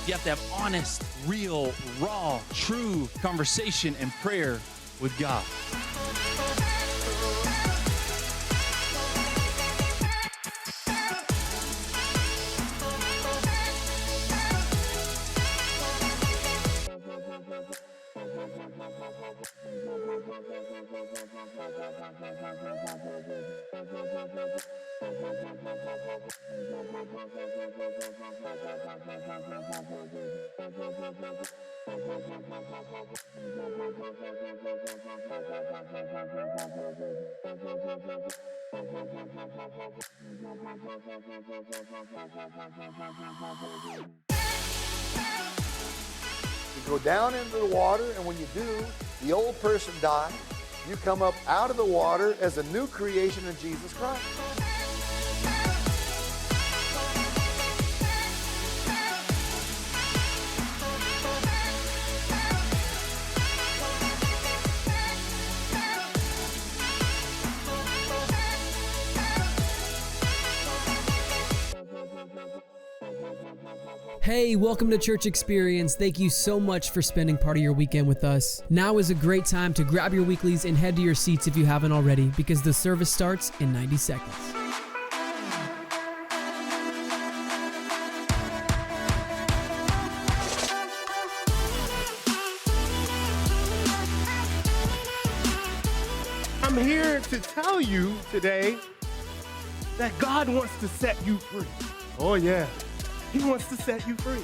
You have to have honest, real, raw, true conversation and prayer with God. You go down into the water, and when you do, the old person dies. You come up out of the water as a new creation in Jesus Christ. Hey, welcome to Church Experience. Thank you so much for spending part of your weekend with us. Now is a great time to grab your weeklies and head to your seats if you haven't already, because the service starts in 90 seconds. I'm here to tell you today that God wants to set you free. Oh yeah, He wants to set you free.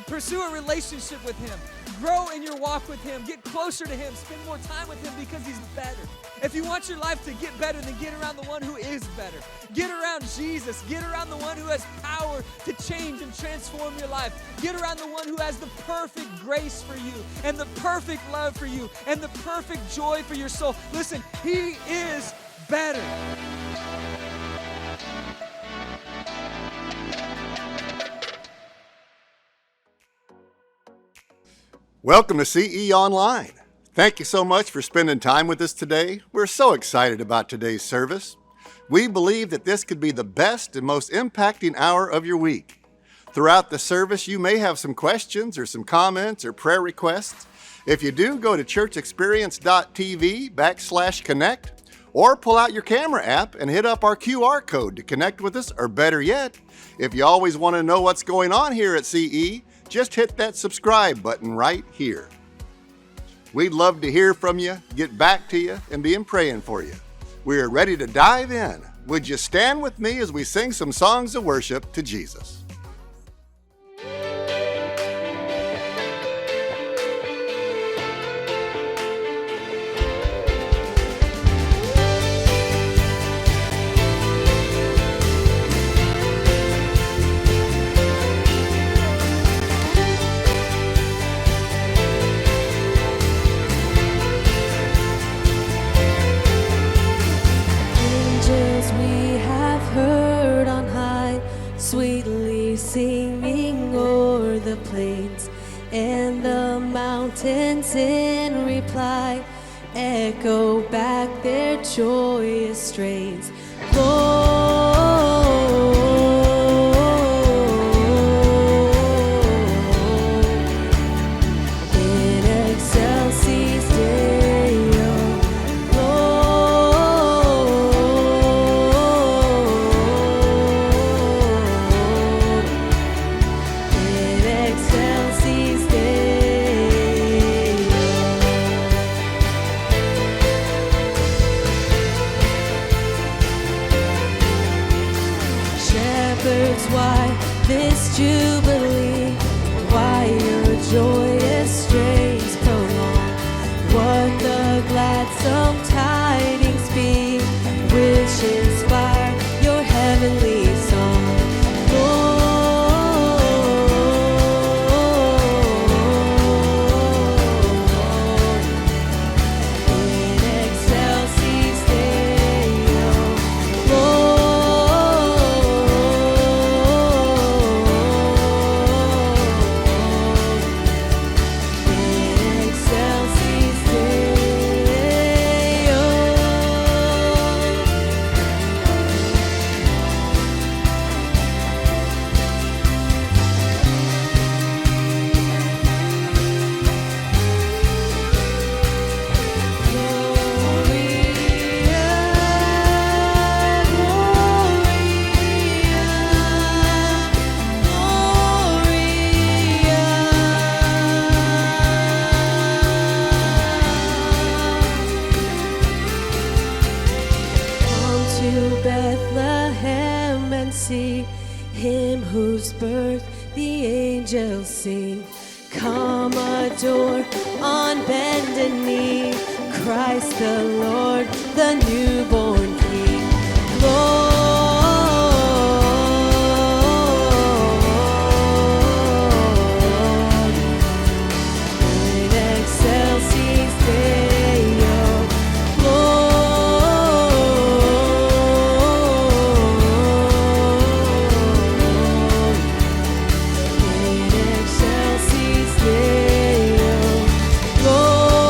Pursue a relationship with Him. Grow in your walk with Him. Get closer to Him. Spend more time with Him because He's better. If you want your life to get better, then get around the one who is better. Get around Jesus. Get around the one who has power to change and transform your life. Get around the one who has the perfect grace for you and the perfect love for you and the perfect joy for your soul. Listen, He is better. Welcome to CE Online. Thank you so much for spending time with us today. We're so excited about today's service. We believe that this could be the best and most impacting hour of your week. Throughout the service, you may have some questions or some comments or prayer requests. If you do, go to churchexperience.tv/connect or pull out your camera app and hit up our QR code to connect with us, or better yet, if you always want to know what's going on here at CE, just hit that subscribe button right here. We'd love to hear from you, get back to you, and be praying for you. We are ready to dive in. Would you stand with me as we sing some songs of worship to Jesus? Sweetly singing o'er the plains and the mountains in reply, echo back their joyous strains. In excelsis Deo, in excelsis Deo. Shepherds, why this jubilee? Why your joyous strains prolong? What the gladsome tidings be, which inspire your heavenly song? In excelsis Deo, in excelsis Deo. Come to Bethlehem and see him whose birth the angels sing. Come adore on bended knee Christ the Lord, the newborn King. Lord, in excelsis Deo, Lord, in excelsis Deo, Lord,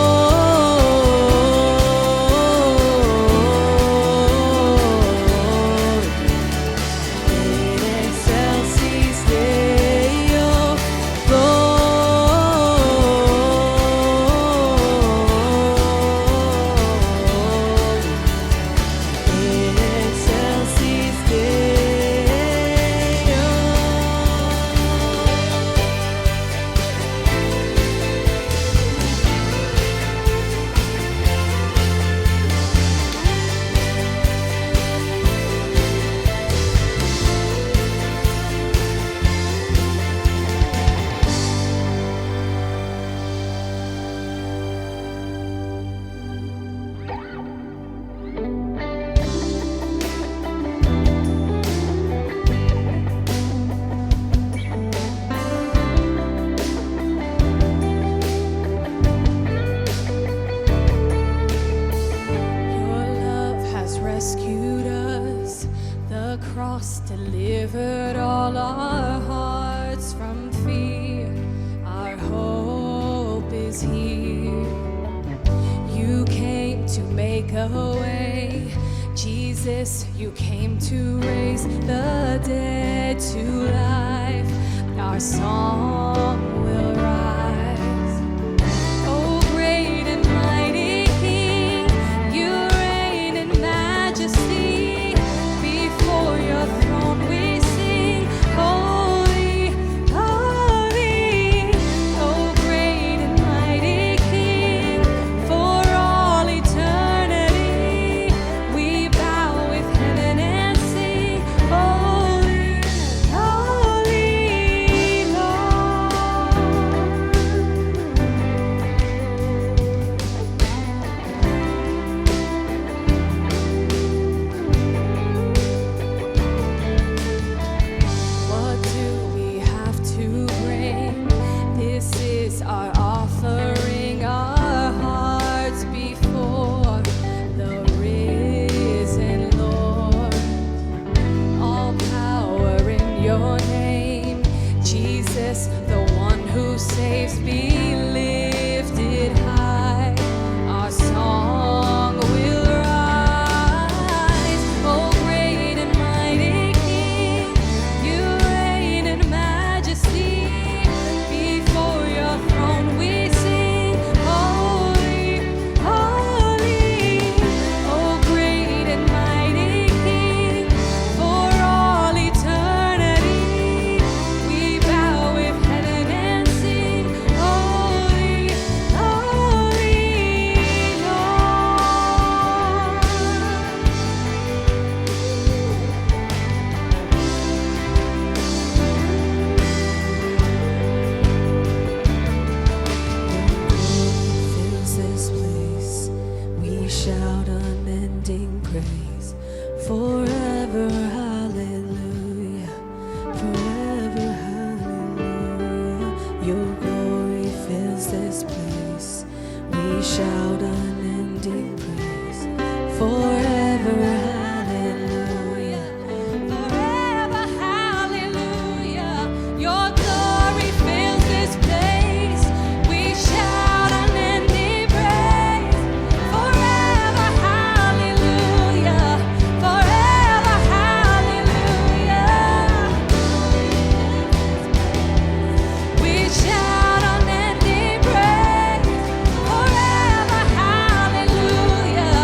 to make a way. Jesus, you came to raise the dead to life. Our song will rise. Oh, great and mighty King, you reign in majesty. Before your throne we sing, holy, holy. Oh, great and mighty King, for all eternity we bow with heaven and sing, holy, holy Lord. What do we have to bring? This is our offering, our hearts before the risen Lord. All power in your name, Jesus, the one who saves, be lifted high. Our song will rise. Oh, great and mighty King, you reign in majesty. Before your throne we sing, holy, holy. Oh, great and mighty King, for all eternity we bow with heaven and sing, holy, holy fills this place. We shout unending praise. Forever, hallelujah. Forever, hallelujah. Your glory fills this place. We shout unending praise. Forever, hallelujah. Forever, hallelujah. Your glory fills this place. We shout unending praise. Forever, hallelujah. Forever, hallelujah. We shout unending praise. Forever, hallelujah.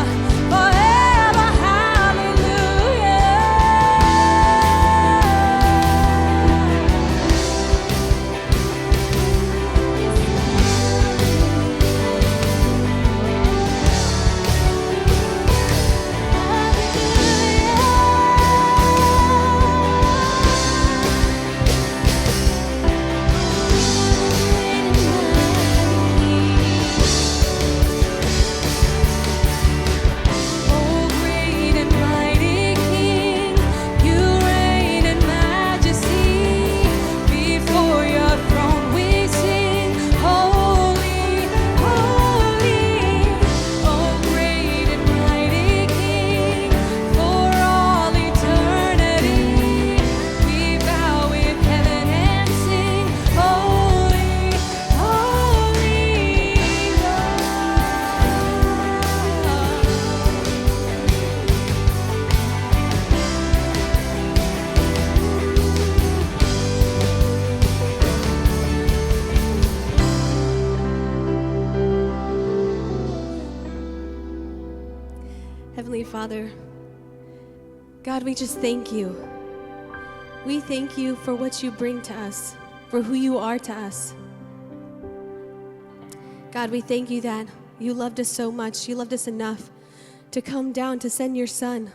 Forever, hallelujah. Oh, great and mighty King, you reign in majesty. Before your throne we sing, holy, holy. Oh, great and mighty King, for all eternity we bow with heaven and sing, holy, holy Lord. Heavenly Father, God, we just thank you. We thank you for what you bring to us, for who you are to us. God, we thank you that you loved us so much. You loved us enough to come down to send your Son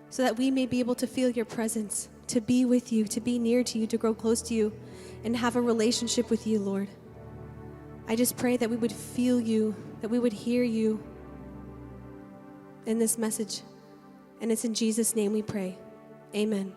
so that we may be able to feel your presence, to be with you, to be near to you, to grow close to you, and have a relationship with you, Lord. I just pray that we would feel you, that we would hear you in this message. And it's in Jesus' name we pray. Amen.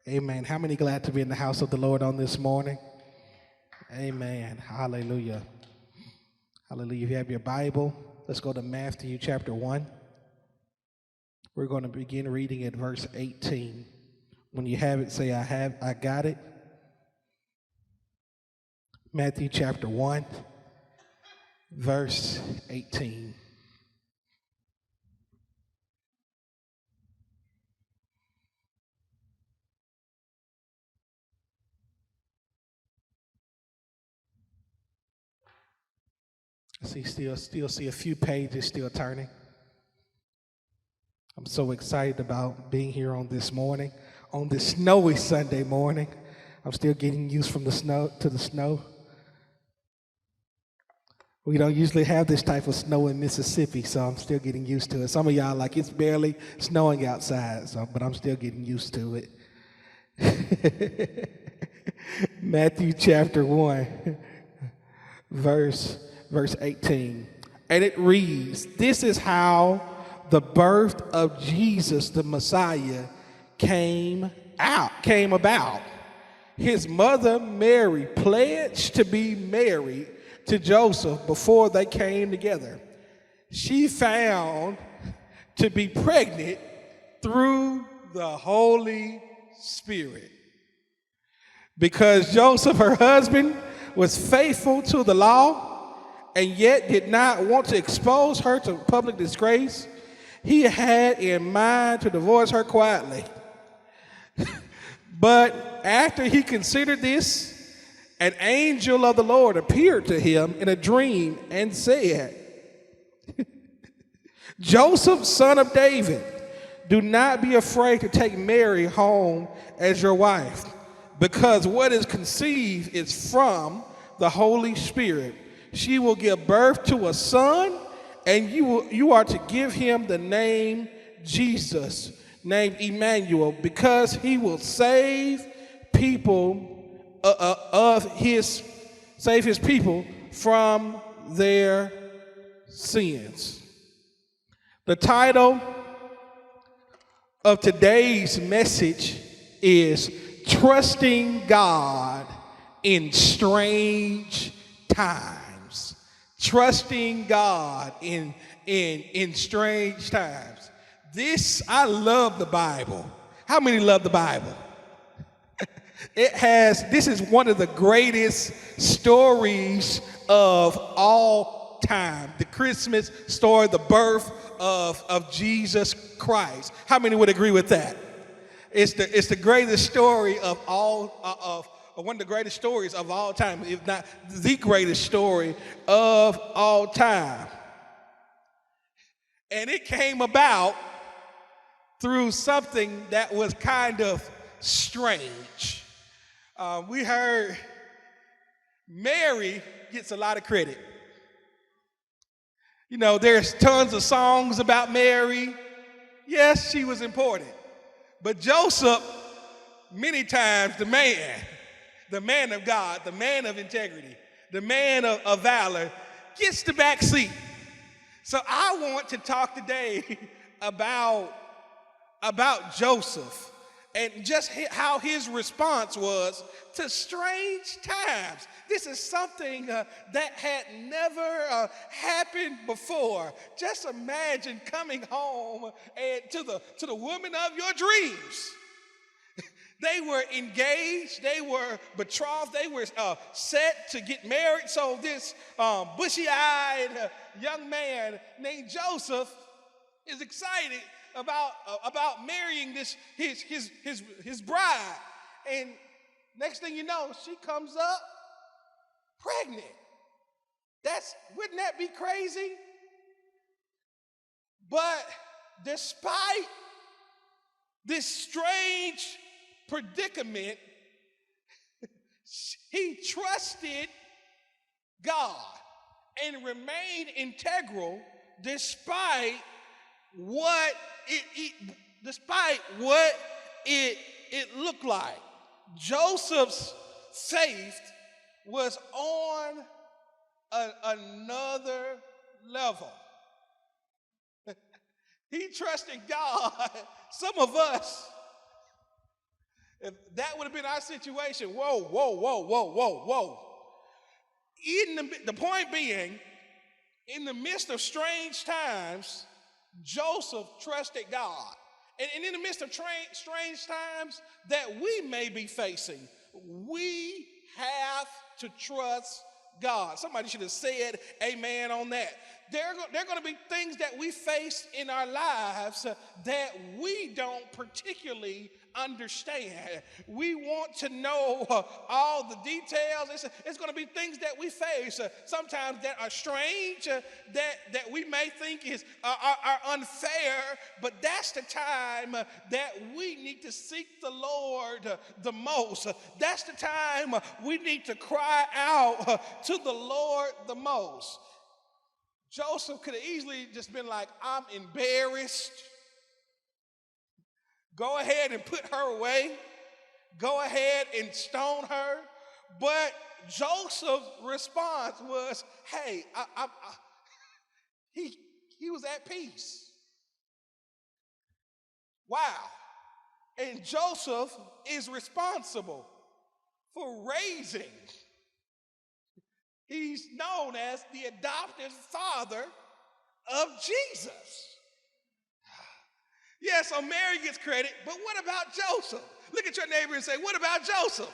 Amen. How many glad to be in the house of the Lord on this morning? Amen. Hallelujah. Hallelujah. If you have your Bible, let's go to Matthew chapter 1. We're going to begin reading at verse 18. When you have it, say, I got it. Matthew chapter 1, verse 18. Still see a few pages still turning. I'm so excited about being here on this morning, on this snowy Sunday morning. I'm still getting used from the snow to the snow. We don't usually have this type of snow in Mississippi, so I'm still getting used to it. Some of y'all like it's barely snowing outside, but I'm still getting used to it. Matthew chapter 1, verse 18. And it reads, "This is how the birth of Jesus the Messiah came about. His mother Mary pledged to be married to Joseph before they came together. She found to be pregnant through the Holy Spirit. Because Joseph, her husband, was faithful to the law and yet did not want to expose her to public disgrace, he had in mind to divorce her quietly. But after he considered this, an angel of the Lord appeared to him in a dream and said, Joseph, son of David, do not be afraid to take Mary home as your wife, because what is conceived is from the Holy Spirit. She will give birth to a son, and you are to give him the name Jesus, named Emmanuel, because he will save his people from their sins." The title of today's message is Trusting God in Strange Times. Trusting God in strange times. I love the Bible. How many love the Bible? This is one of the greatest stories of all time. The Christmas story, the birth of Jesus Christ. How many would agree with that? It's the greatest story of one of the greatest stories of all time, if not the greatest story of all time. And it came about through something that was kind of strange. We heard Mary gets a lot of credit. You know, there's tons of songs about Mary. Yes, she was important. But Joseph, many times the man of God, the man of integrity, the man of valor, gets the back seat. So I want to talk today about Joseph and just how his response was to strange times. This is something that had never happened before. Just imagine coming home and to the woman of your dreams. They were engaged, they were betrothed, they were set to get married. So this bushy-eyed young man named Joseph is excited about marrying his bride. And next thing you know, she comes up pregnant. Wouldn't that be crazy? But despite this strange predicament, he trusted God and remained integral despite what it looked like. Joseph's faith was on another level. He trusted God. Some of us, If that would have been our situation, whoa, whoa, whoa, whoa, whoa, whoa. The point being, in the midst of strange times, Joseph trusted God. And in the midst of strange times that we may be facing, we have to trust God. Somebody should have said amen on that. There are going to be things that we face in our lives that we don't particularly understand. We want to know all the details. It's going to be things that we face sometimes that are strange, that we may think are unfair, but that's the time that we need to seek the Lord the most. That's the time we need to cry out to the Lord the most. Joseph could have easily just been like, I'm embarrassed. Go ahead and put her away. Go ahead and stone her. But Joseph's response was, hey, he was at peace. Wow. And Joseph is responsible for raising. He's known as the adopted father of Jesus. Yeah, so Mary gets credit, but what about Joseph? Look at your neighbor and say, what about Joseph?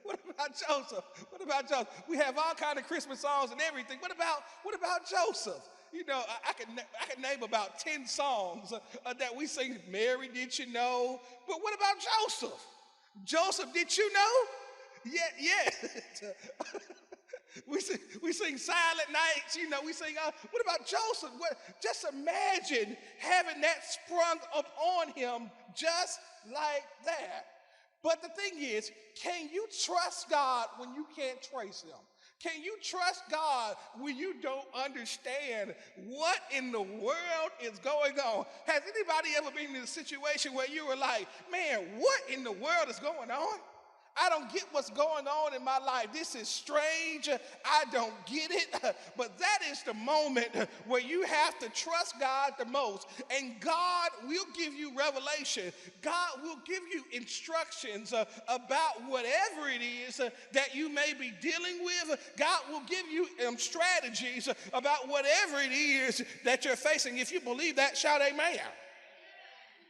What about Joseph? What about Joseph? We have all kind of Christmas songs and everything. What about Joseph? You know, I could name about 10 songs that we sing. Mary, did you know? But what about Joseph? Joseph, did you know? Yeah. We sing Silent Nights, you know, we sing, what about Joseph? Just imagine having that sprung up on him just like that. But the thing is, can you trust God when you can't trace him? Can you trust God when you don't understand what in the world is going on? Has anybody ever been in a situation where you were like, man, what in the world is going on? I don't get what's going on in my life. This is strange. I don't get it. But that is the moment where you have to trust God the most. And God will give you revelation. God will give you instructions about whatever it is that you may be dealing with. God will give you strategies about whatever it is that you're facing. If you believe that, shout amen.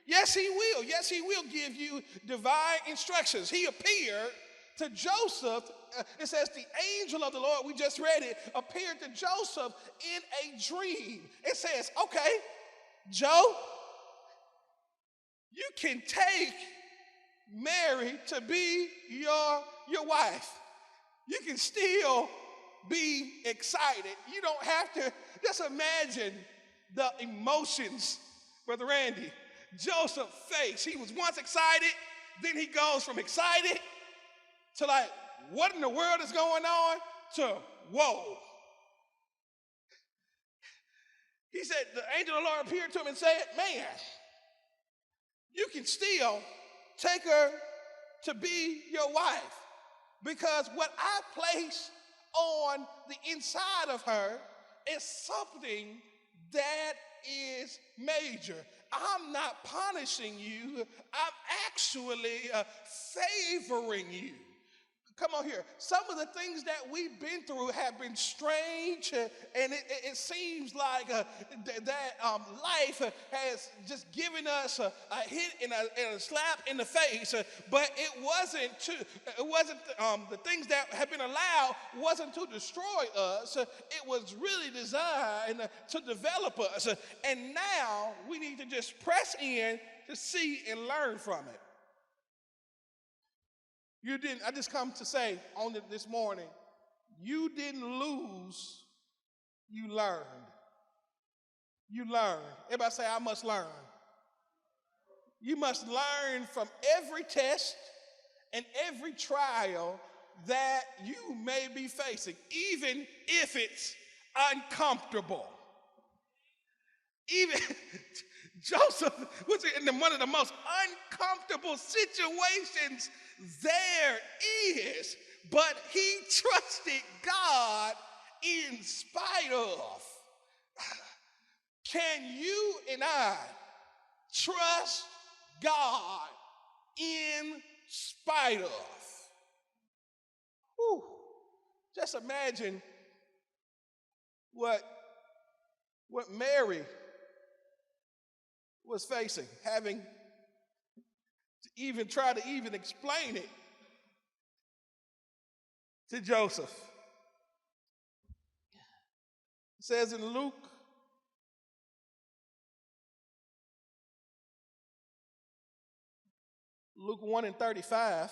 Yes, he will. Yes, he will give you divine instructions. He appeared to Joseph. It says the angel of the Lord, we just read it, appeared to Joseph in a dream. It says, okay, Joe, you can take Mary to be your wife. You can still be excited. You don't have to. Just imagine the emotions, Brother Randy. Joseph's face. He was once excited, then he goes from excited to like, what in the world is going on? To, whoa. He said, the angel of the Lord appeared to him and said, man, you can still take her to be your wife because what I place on the inside of her is something that is major. I'm not punishing you. I'm actually favoring you. Come on here. Some of the things that we've been through have been strange, and it seems like that life has just given us a hit and a slap in the face. But it wasn't the things that have been allowed wasn't to destroy us. It was really designed to develop us. And now we need to just press in to see and learn from it. I just come to say on this morning, you didn't lose, you learned. You learned. Everybody say, I must learn. You must learn from every test and every trial that you may be facing, even if it's uncomfortable. Even Joseph was in one of the most uncomfortable situations there is, but he trusted God in spite of. Can you and I trust God in spite of. Whew. Just imagine what Mary was facing, having to even try to even explain it to Joseph. It says in Luke 1:35,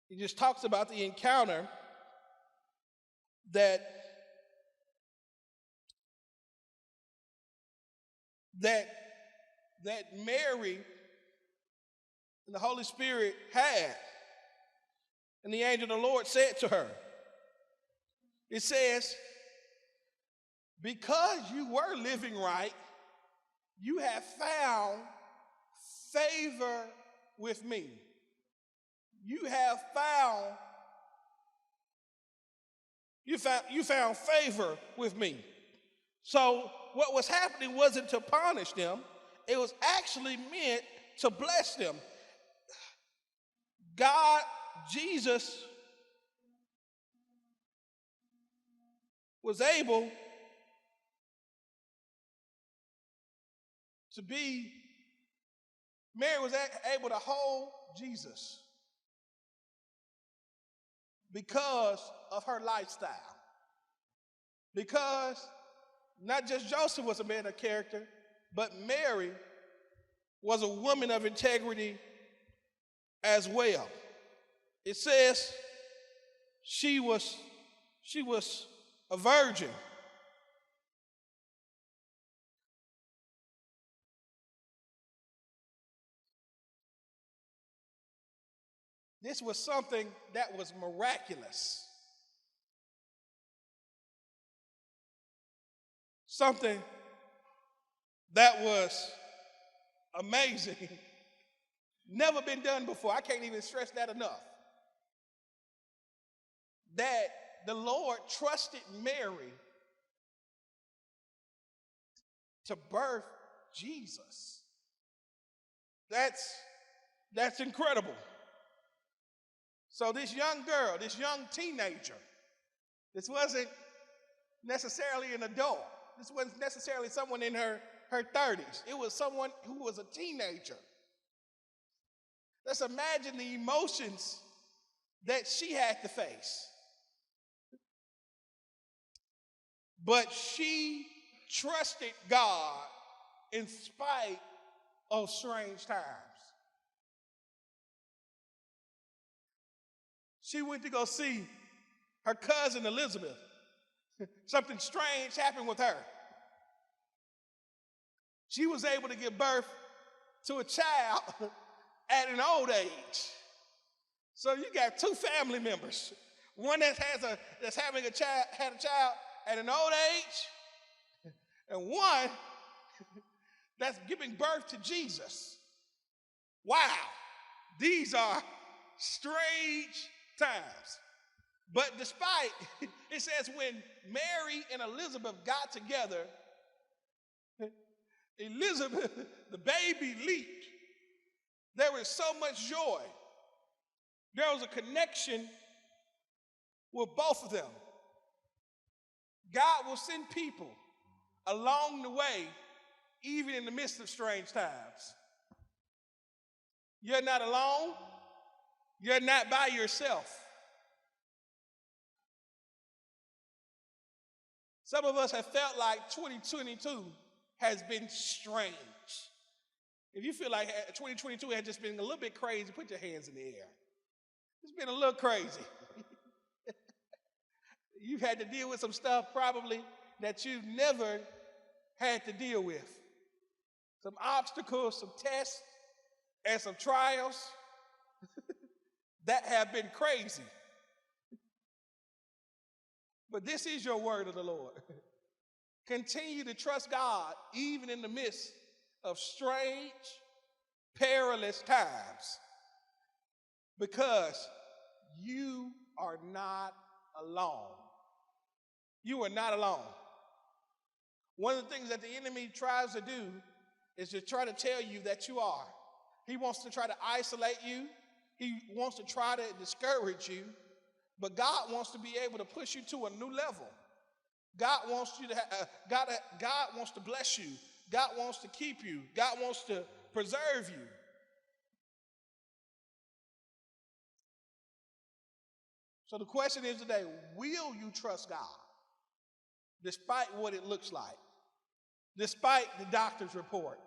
he just talks about the encounter that Mary and the Holy Spirit had. And the angel of the Lord said to her, it says, because you were living right, you have found favor with me. You found favor with me. So what was happening wasn't to punish them. It was actually meant to bless them. God, Jesus, was able to be, Mary was able to hold Jesus because of her lifestyle. Because not just Joseph was a man of character, but Mary was a woman of integrity as well. It says she was a virgin. This was something that was miraculous. Something that was amazing. Never been done before. I can't even stress that enough. That the Lord trusted Mary to birth Jesus. That's incredible. So this young girl, this young teenager, this wasn't necessarily an adult. This wasn't necessarily someone in her 30s. It was someone who was a teenager. Let's imagine the emotions that she had to face. But she trusted God in spite of strange times. She went to go see her cousin Elizabeth. Something strange happened with her. She was able to give birth to a child at an old age. So you got two family members. One that's having a child at an old age, and one that's giving birth to Jesus. Wow, these are strange times. But despite, it says when Mary and Elizabeth got together, Elizabeth, the baby leaped. There was so much joy. There was a connection with both of them. God will send people along the way, even in the midst of strange times. You're not alone. You're not by yourself. Some of us have felt like 2022 has been strange. If you feel like 2022 has just been a little bit crazy, put your hands in the air. It's been a little crazy. You've had to deal with some stuff probably that you've never had to deal with. Some obstacles, some tests, and some trials that have been crazy. But this is your word of the Lord. Continue to trust God even in the midst of strange, perilous times, because you are not alone. You are not alone. One of the things that the enemy tries to do is to try to tell you that you are. He wants to try to isolate you. He wants to try to discourage you. But God wants to be able to push you to a new level. God wants you to God wants to bless you. God wants to keep you. God wants to preserve you. So the question is today, will you trust God despite what it looks like? Despite the doctor's report?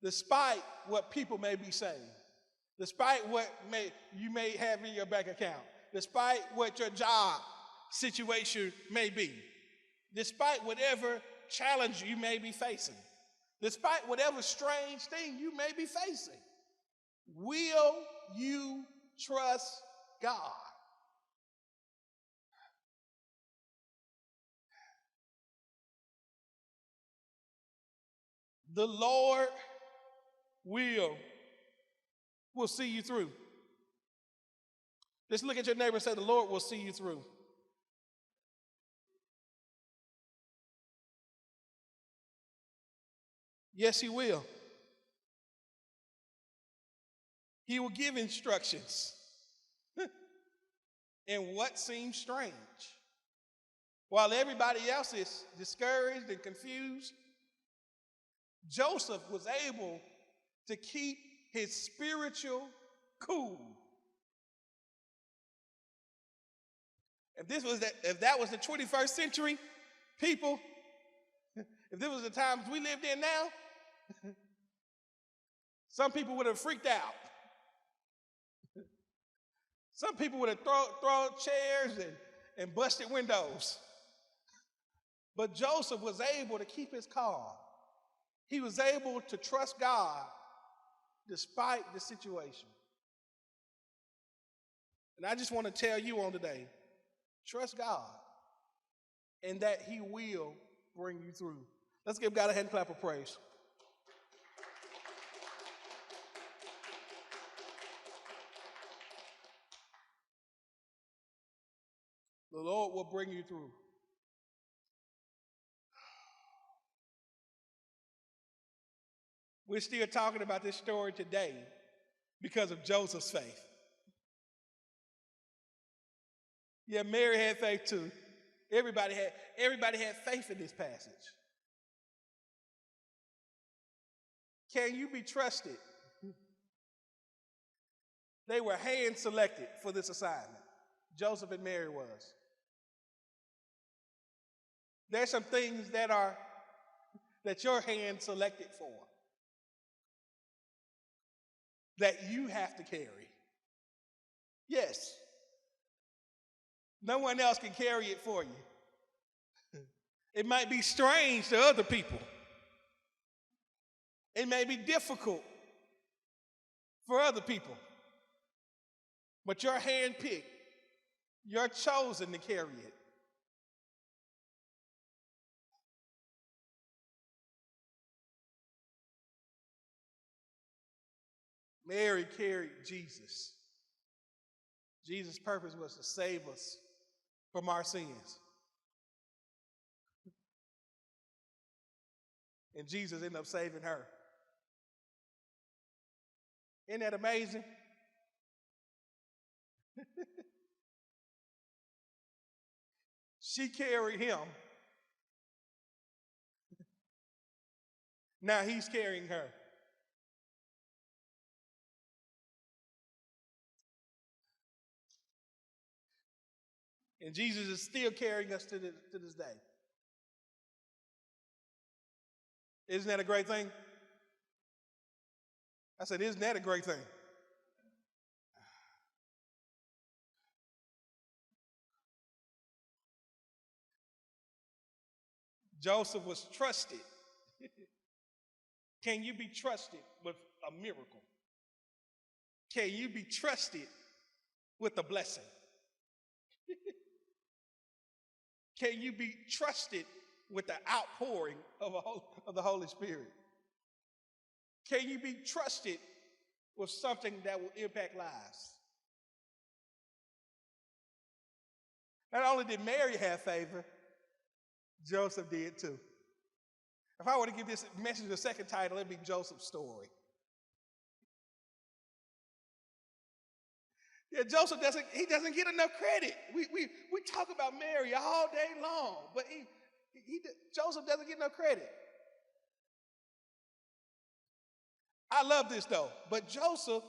Despite what people may be saying? Despite what you may have in your bank account? Despite what your job situation may be? Despite whatever challenge you may be facing? Despite whatever strange thing you may be facing? Will you trust God? The Lord will see you through. Just look at your neighbor and say, the Lord will see you through. Yes, he will. He will give instructions in what seems strange. While everybody else is discouraged and confused, Joseph was able to keep his spiritual cool. If that was the 21st century people, if this was the times we lived in now, some people would have freaked out. Some people would have thrown chairs and busted windows. But Joseph was able to keep his calm. He was able to trust God despite the situation. And I just want to tell you on today, trust God and that he will bring you through. Let's give God a hand clap of praise. The Lord will bring you through. We're still talking about this story today because of Joseph's faith. Yeah, Mary had faith too. Everybody had faith in this passage. Can you be trusted? They were hand selected for this assignment. Joseph and Mary was. There's some things that your hand selected for, that you have to carry. Yes. No one else can carry it for you. It might be strange to other people. It may be difficult for other people. But you're handpicked. You're chosen to carry it. Mary carried Jesus. Jesus' purpose was to save us from our sins. And Jesus ended up saving her. Isn't that amazing? She carried him. Now he's carrying her. And Jesus is still carrying us to this day. Isn't that a great thing? I said, isn't that a great thing? Joseph was trusted. Can you be trusted with a miracle? Can you be trusted with a blessing? Can you be trusted with the outpouring of the Holy Spirit? Can you be trusted with something that will impact lives? Not only did Mary have favor, Joseph did too. If I were to give this message a second title, it'd be Joseph's story. Yeah, Joseph doesn't get enough credit. We talk about Mary all day long, but Joseph doesn't get enough credit. I love this though, but Joseph,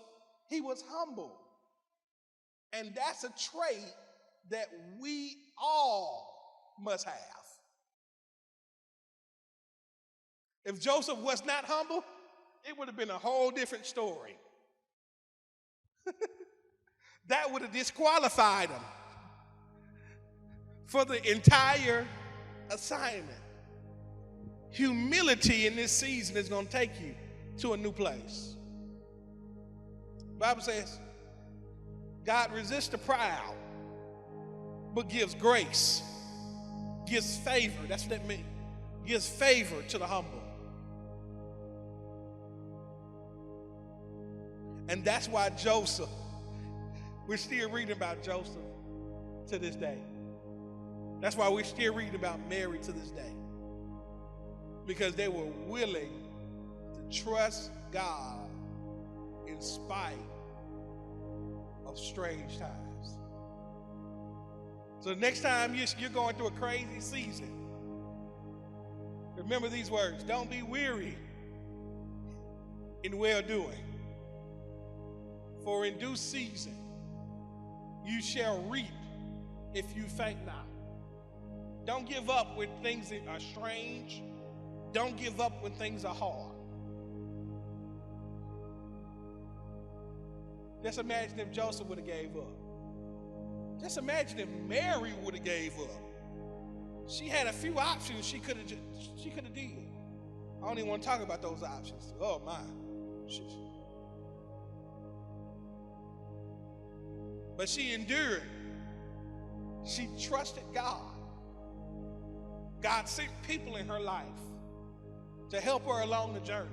he was humble. And that's a trait that we all must have. If Joseph was not humble, it would have been a whole different story. That would have disqualified him for the entire assignment. Humility in this season is going to take you to a new place. The Bible says, God resists the proud, but gives grace, gives favor. That's what that means. Gives favor to the humble. And that's why Joseph, we're still reading about Joseph to this day. That's why we're still reading about Mary to this day. Because they were willing to trust God in spite of strange times. So the next time you're going through a crazy season, remember these words: don't be weary in well-doing, for in due season you shall reap if you faint not. Don't give up when things are strange. Don't give up when things are hard. Just imagine if Joseph would have gave up. Just imagine if Mary would have gave up. She had a few options she could have did. I don't even want to talk about those options. Oh my. But she endured. She trusted God. God sent people in her life to help her along the journey.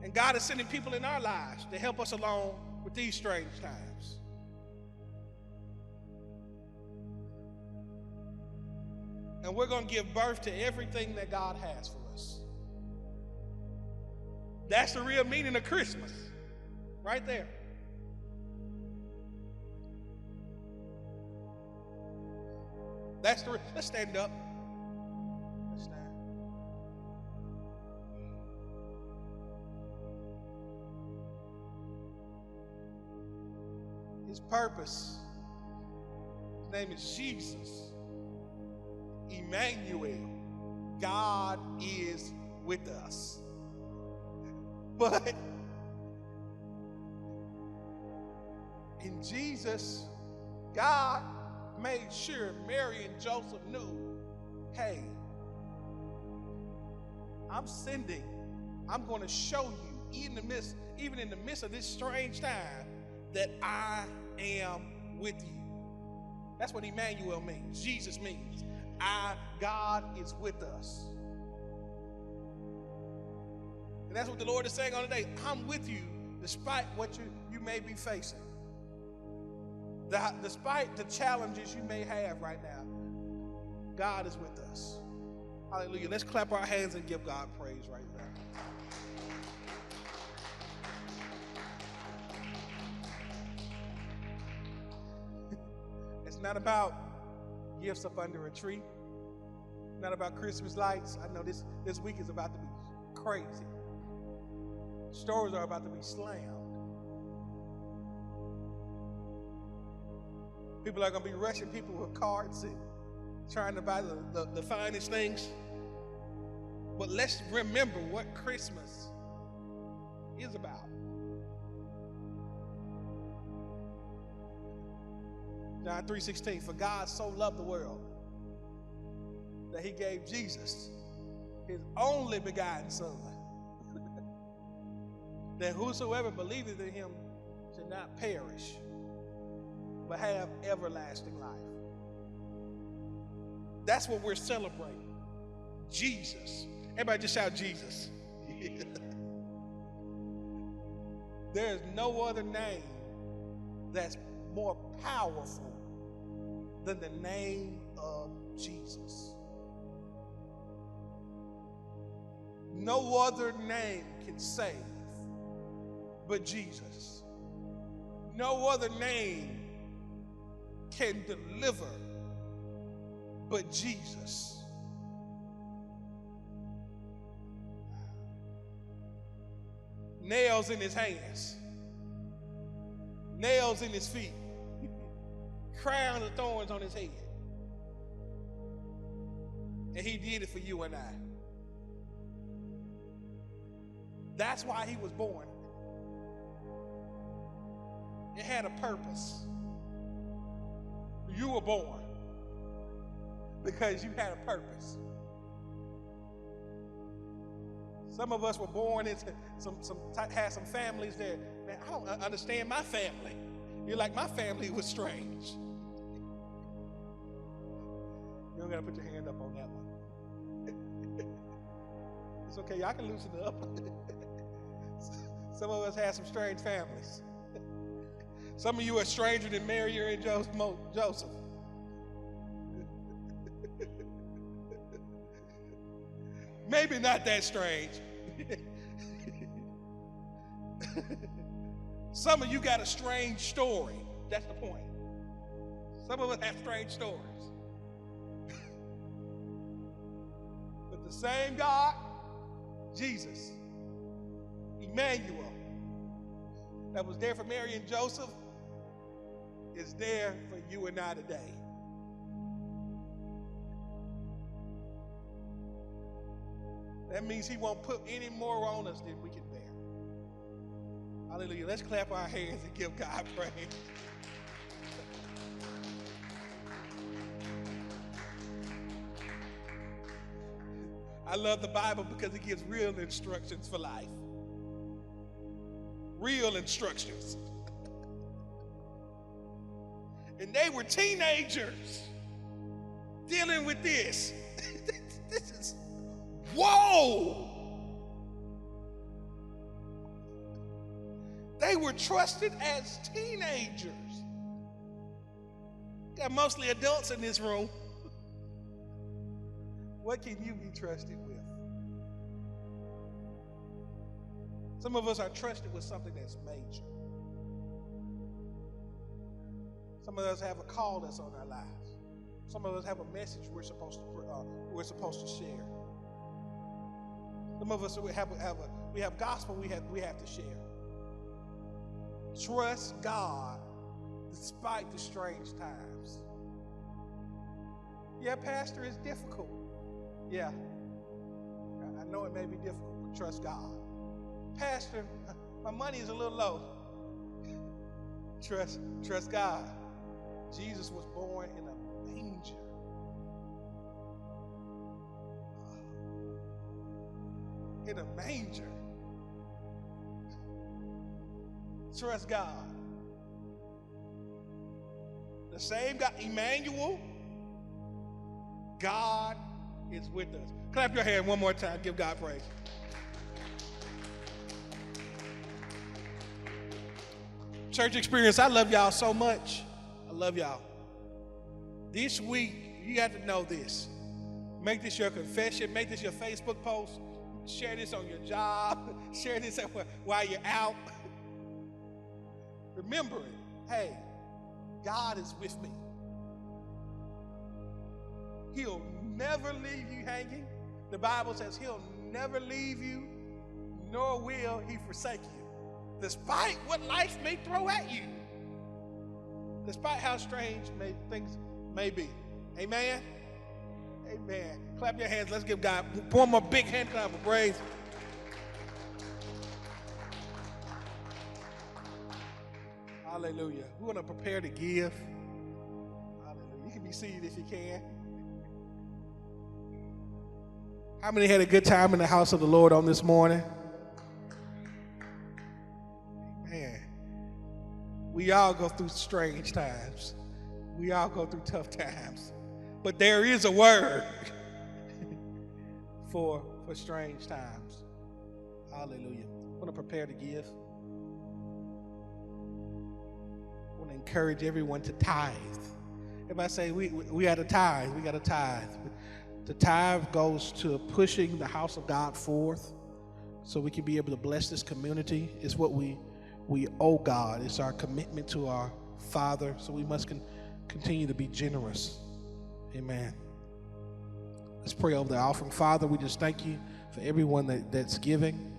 And God is sending people in our lives to help us along with these strange times. And we're going to give birth to everything that God has for us. That's the real meaning of Christmas, right there. Let's stand up. Let's stand. His purpose, his name is Jesus. Emmanuel. God is with us. But in Jesus, God made sure Mary and Joseph knew, hey, I'm going to show you, even in the midst of this strange time, that I am with you. That's what Emmanuel means. Jesus means, God is with us. And that's what the Lord is saying on the day. I'm with you despite what you may be facing. Despite the challenges you may have right now, God is with us. Hallelujah. Let's clap our hands and give God praise right now. It's not about gifts up under a tree. It's not about Christmas lights. I know this week is about to be crazy. Stores are about to be slammed. People are going to be rushing people with carts and trying to buy the finest things. But let's remember what Christmas is about. John 3:16, for God so loved the world that he gave Jesus, his only begotten Son, that whosoever believeth in him should not perish, but have everlasting life. That's what we're celebrating. Jesus. Everybody just shout Jesus. There is no other name that's more powerful than the name of Jesus. No other name can save but Jesus. No other name can deliver but Jesus. Nails in his hands, nails in his feet, crown of thorns on his head. And he did it for you and I. That's why he was born. It had a purpose. You were born because you had a purpose. Some of us were born into had some families that, man, I don't understand my family. You're like, my family was strange. You don't got to put your hand up on that one. It's okay, y'all can loosen it up. Some of us had some strange families. Some of you are stranger than Mary and Joseph. Maybe not that strange. Some of you got a strange story. That's the point. Some of us have strange stories. But the same God, Jesus, Emmanuel, that was there for Mary and Joseph, is there for you and I today. That means he won't put any more on us than we can bear. Hallelujah. Let's clap our hands and give God praise. I love the Bible because it gives real instructions for life. Real instructions. And they were teenagers dealing with this. This is, whoa! They were trusted as teenagers. Got mostly adults in this room. What can you be trusted with? Some of us are trusted with something that's major. Some of us have a call that's on our lives. Some of us have a message we're supposed to share. Some of us we have gospel we have to share. Trust God despite the strange times. Yeah, Pastor, it's difficult. Yeah, I know it may be difficult, but trust God. Pastor, my money is a little low. Trust God. Jesus was born in a manger. In a manger. Trust God. The same God, Emmanuel, God is with us. Clap your hand one more time. Give God praise. Church Experience, I love y'all so much. I love y'all. This week, you got to know this. Make this your confession. Make this your Facebook post. Share this on your job. Share this while you're out. Remember it. Hey, God is with me. He'll never leave you hanging. The Bible says he'll never leave you, nor will he forsake you. Despite what life may throw at you. Despite how strange things may be. Amen? Amen. Clap your hands. Let's give God one more big hand clap of praise. Hallelujah. We want to prepare to give. Hallelujah. You can be seated if you can. How many had a good time in the house of the Lord on this morning? Man, we all go through strange times. We all go through tough times. But there is a word for strange times. Hallelujah. I want to prepare to give. I want to encourage everyone to tithe. Everybody say, we got to tithe. We got to tithe. The tithe goes to pushing the house of God forth so we can be able to bless this community. It's what we owe God. It's our commitment to our Father, so we must continue to be generous. Amen. Let's pray over the offering. Father, we just thank you for everyone that's giving.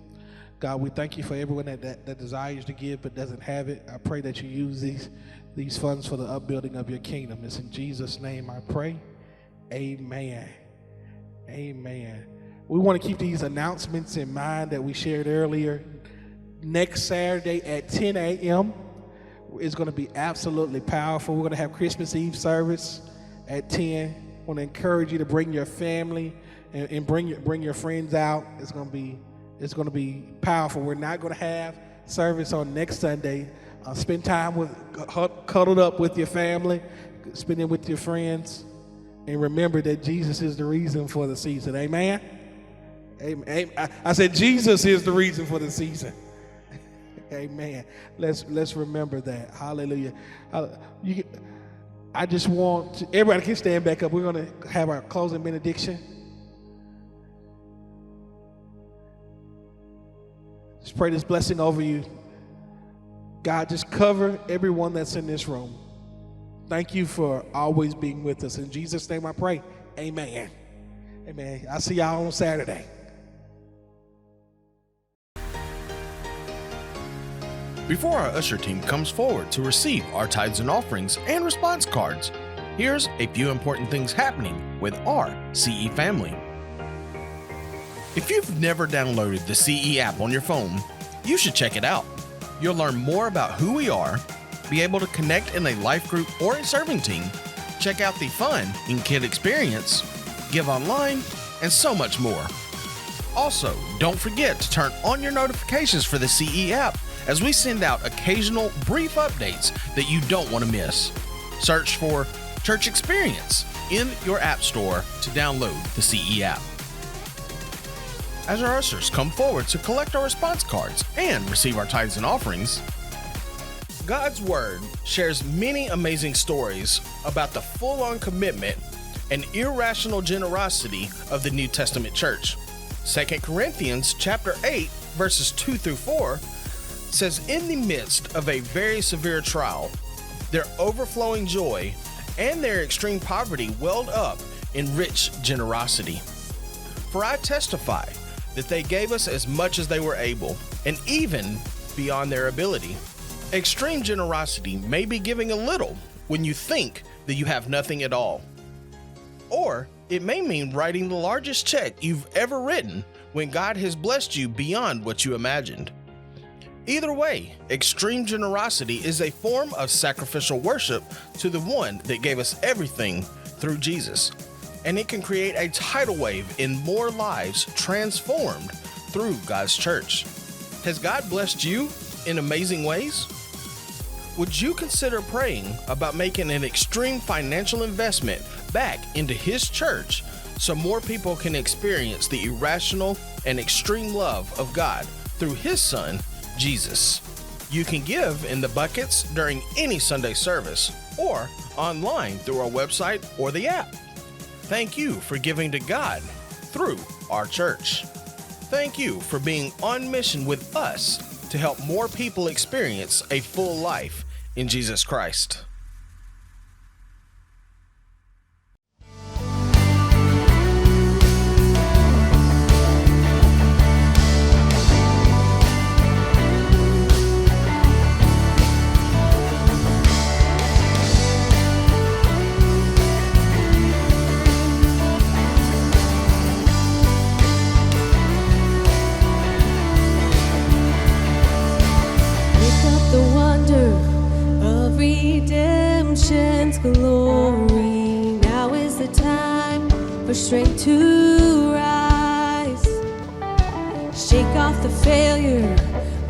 God, we thank you for everyone that desires to give but doesn't have it. I pray that you use these funds for the upbuilding of your kingdom. It's in Jesus' name I pray. Amen. Amen. We want to keep these announcements in mind that we shared earlier. Next Saturday at 10 a.m. is going to be absolutely powerful. We're going to have Christmas Eve service at 10. I want to encourage you to bring your family and bring your friends out. It's going to be powerful. We're not going to have service on next Sunday. Spend time cuddled up with your family, spend it with your friends, and remember that Jesus is the reason for the season. Amen. Amen. I said Jesus is the reason for the season. Amen. Let's remember that. Hallelujah. I just want everybody can stand back up. We're going to have our closing benediction. Just pray this blessing over you. God, just cover everyone that's in this room. Thank you for always being with us. In Jesus' name I pray. Amen. Amen. I'll see y'all on Saturday. Before our usher team comes forward to receive our tithes and offerings and response cards, here's a few important things happening with our CE family. If you've never downloaded the CE app on your phone, you should check it out. You'll learn more about who we are, be able to connect in a life group or a serving team, check out the fun in-kid experience, give online, and so much more. Also, don't forget to turn on your notifications for the CE app as we send out occasional brief updates that you don't want to miss. Search for Church Experience in your app store to download the CE app. As our ushers come forward to collect our response cards and receive our tithes and offerings, God's Word shares many amazing stories about the full-on commitment and irrational generosity of the New Testament church. 2 Corinthians chapter 8, verses 2 through 4 says, "In the midst of a very severe trial, their overflowing joy and their extreme poverty welled up in rich generosity. For I testify that they gave us as much as they were able, and even beyond their ability." Extreme generosity may be giving a little when you think that you have nothing at all. Or it may mean writing the largest check you've ever written when God has blessed you beyond what you imagined. Either way, extreme generosity is a form of sacrificial worship to the one that gave us everything through Jesus. And it can create a tidal wave in more lives transformed through God's church. Has God blessed you in amazing ways? Would you consider praying about making an extreme financial investment back into His church so more people can experience the irrational and extreme love of God through His Son, Jesus? You can give in the buckets during any Sunday service or online through our website or the app. Thank you for giving to God through our church. Thank you for being on mission with us to help more people experience a full life in Jesus Christ. Redemption's glory. Now is the time for strength to rise. Shake off the failure.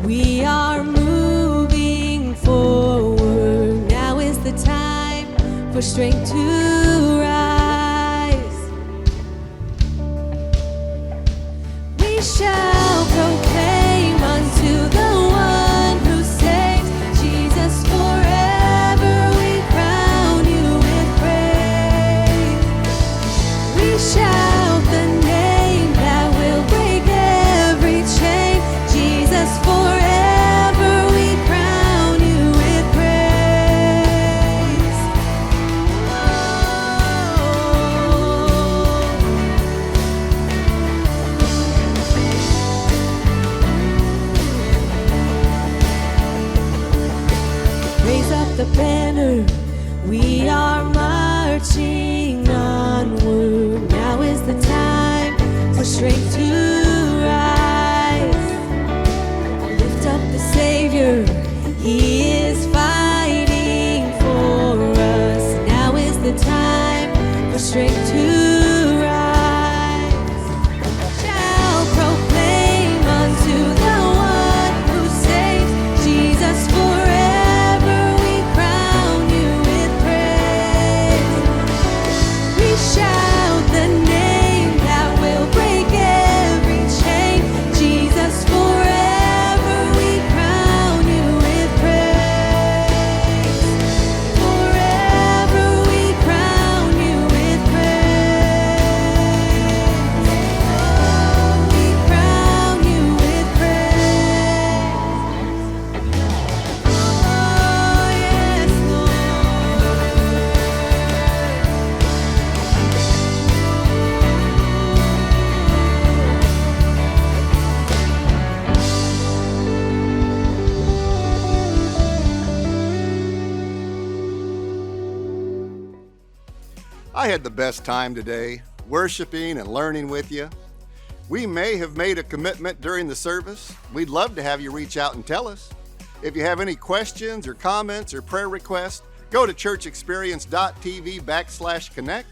We are moving forward. Now is the time for strength to rise. We shall proclaim unto the one who saves, Jesus forever we crown you with praise. We shall up the banner. We are marching onward. Now is the time for strength to rise. Lift up the Savior. He is fighting for us. Now is the time for strength to rise. Shall proclaim unto the one who saves, Jesus forever we crown you with praise. We shout the name that will break every chain, Jesus forever we crown you with praise. Forever we crown you with praise. Oh, we crown you with praise. Oh, yes, I had the best time today, worshiping and learning with you. We may have made a commitment during the service. We'd love to have you reach out and tell us. If you have any questions or comments or prayer requests, go to churchexperience.tv/connect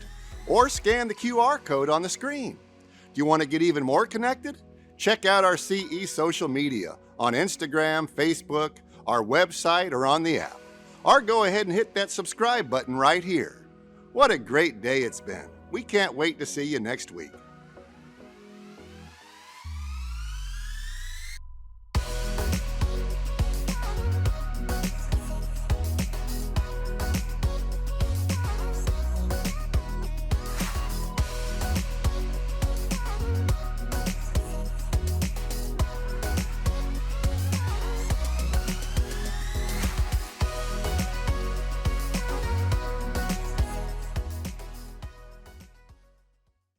or scan the QR code on the screen. Do you want to get even more connected? Check out our CE social media on Instagram, Facebook, our website, or on the app. Or go ahead and hit that subscribe button right here. What a great day it's been. We can't wait to see you next week.